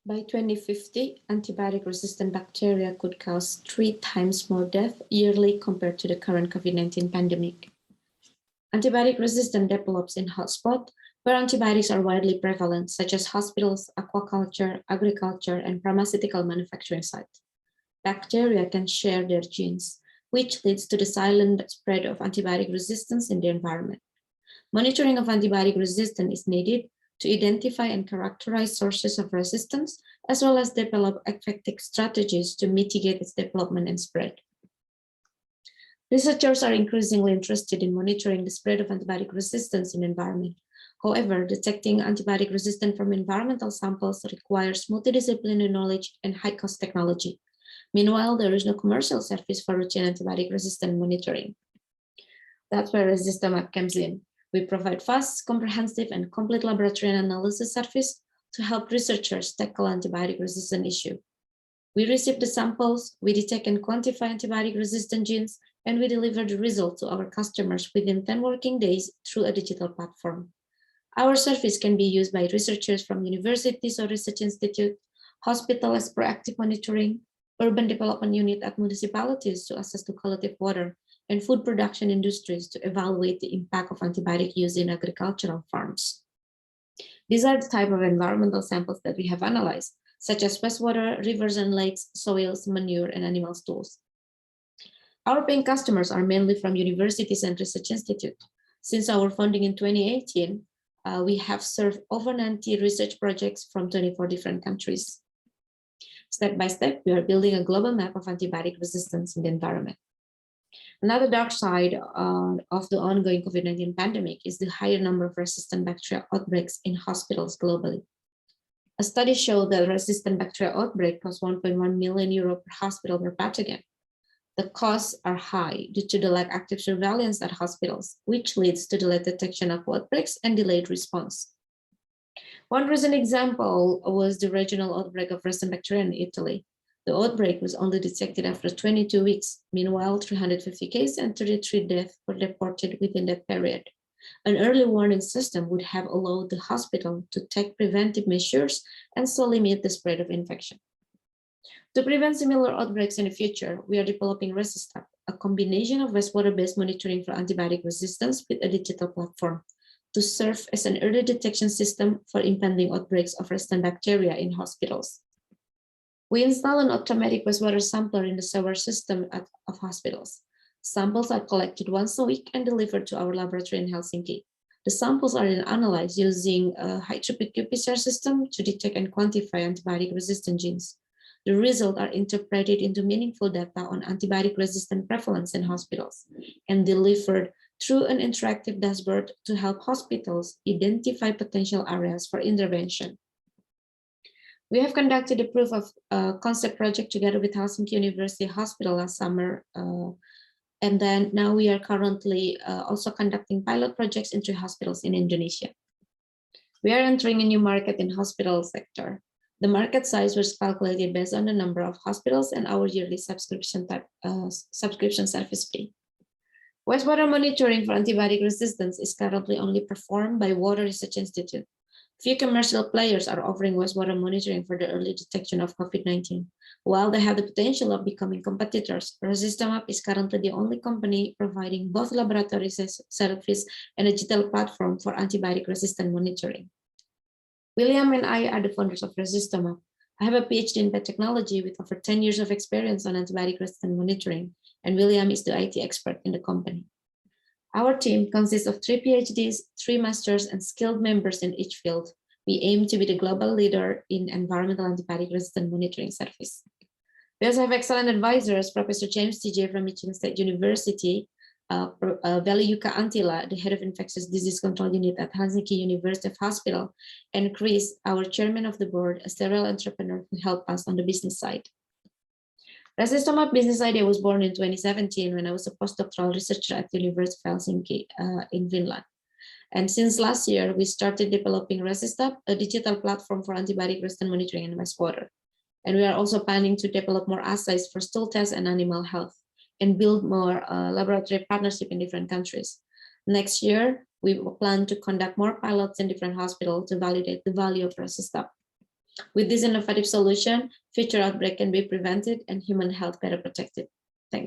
By 2050, antibiotic-resistant bacteria could cause 3 times more death yearly compared to the current COVID-19 pandemic. Antibiotic resistance develops in hotspots where antibiotics are widely prevalent, such as hospitals, aquaculture, agriculture, and pharmaceutical manufacturing sites. Bacteria can share their genes, which leads to the silent spread of antibiotic resistance in the environment. Monitoring of antibiotic resistance is needed to identify and characterize sources of resistance, as well as develop effective strategies to mitigate its development and spread. Researchers are increasingly interested in monitoring the spread of antibiotic resistance in the environment. However, detecting antibiotic resistance from environmental samples requires multidisciplinary knowledge and high-cost technology. Meanwhile, there is no commercial service for routine antibiotic resistant monitoring. That's where Resistomap comes in. We provide fast, comprehensive, and complete laboratory analysis service to help researchers tackle antibiotic resistant issue. We receive the samples, we detect and quantify antibiotic resistant genes, and we deliver the results to our customers within 10 working days through a digital platform. Our service can be used by researchers from universities or research institutes, hospitals as proactive monitoring, urban development unit at municipalities to assess the quality of water, and food production industries to evaluate the impact of antibiotic use in agricultural farms. These are the type of environmental samples that we have analyzed, such as wastewater, rivers and lakes, soils, manure, and animal stools. Our paying customers are mainly from universities and research institutes. Since our founding in 2018, we have served over 90 research projects from 24 different countries. Step by step, we are building a global map of antibiotic resistance in the environment. Another dark side of the ongoing COVID-19 pandemic is the higher number of resistant bacteria outbreaks in hospitals globally. A study showed that resistant bacteria outbreak costs 1.1 million euro per hospital per pathogen. The costs are high due to the lack of active surveillance at hospitals, which leads to delayed detection of outbreaks and delayed response. One recent example was the regional outbreak of resistant bacteria in Italy. The outbreak was only detected after 22 weeks. Meanwhile, 350 cases and 33 deaths were reported within that period. An early warning system would have allowed the hospital to take preventive measures and so limit the spread of infection. To prevent similar outbreaks in the future, we are developing ResistApp, a combination of wastewater-based monitoring for antibiotic resistance with a digital platform to serve as an early detection system for impending outbreaks of resistant bacteria in hospitals. We install an automatic wastewater sampler in the sewer system of hospitals. Samples are collected once a week and delivered to our laboratory in Helsinki. The samples are then analyzed using a high-throughput qPCR system to detect and quantify antibiotic-resistant genes. The results are interpreted into meaningful data on antibiotic-resistant prevalence in hospitals and delivered through an interactive dashboard to help hospitals identify potential areas for intervention. We have conducted a proof of concept project together with Helsinki University Hospital last summer. And then now we are currently also conducting pilot projects in 3 hospitals in Indonesia. We are entering a new market in hospital sector. The market size was calculated based on the number of hospitals and our yearly subscription service fee. Wastewater monitoring for antibiotic resistance is currently only performed by Water Research Institute. Few commercial players are offering wastewater monitoring for the early detection of COVID-19. While they have the potential of becoming competitors, Resistomap is currently the only company providing both laboratory service and a digital platform for antibiotic-resistant monitoring. William and I are the founders of Resistomap. I have a PhD in biotechnology with over 10 years of experience on antibiotic-resistant monitoring, and William is the IT expert in the company. Our team consists of 3 PhDs, 3 masters, and skilled members in each field. We aim to be the global leader in environmental antibiotic-resistant monitoring service. We also have excellent advisors, Professor James TJ from Michigan State University, Veli-Jukka Antila, the head of infectious disease control unit at Helsinki University Hospital, and Chris, our chairman of the board, a serial entrepreneur who helped us on the business side. Resistomap business idea was born in 2017 when I was a postdoctoral researcher at the University of Helsinki in Finland. And since last year, we started developing ResistApp, a digital platform for antibiotic-resistant monitoring in wastewater. And we are also planning to develop more assays for stool tests and animal health and build more laboratory partnership in different countries. Next year, we plan to conduct more pilots in different hospitals to validate the value of ResistApp. With this innovative solution, future outbreak can be prevented and human health better protected.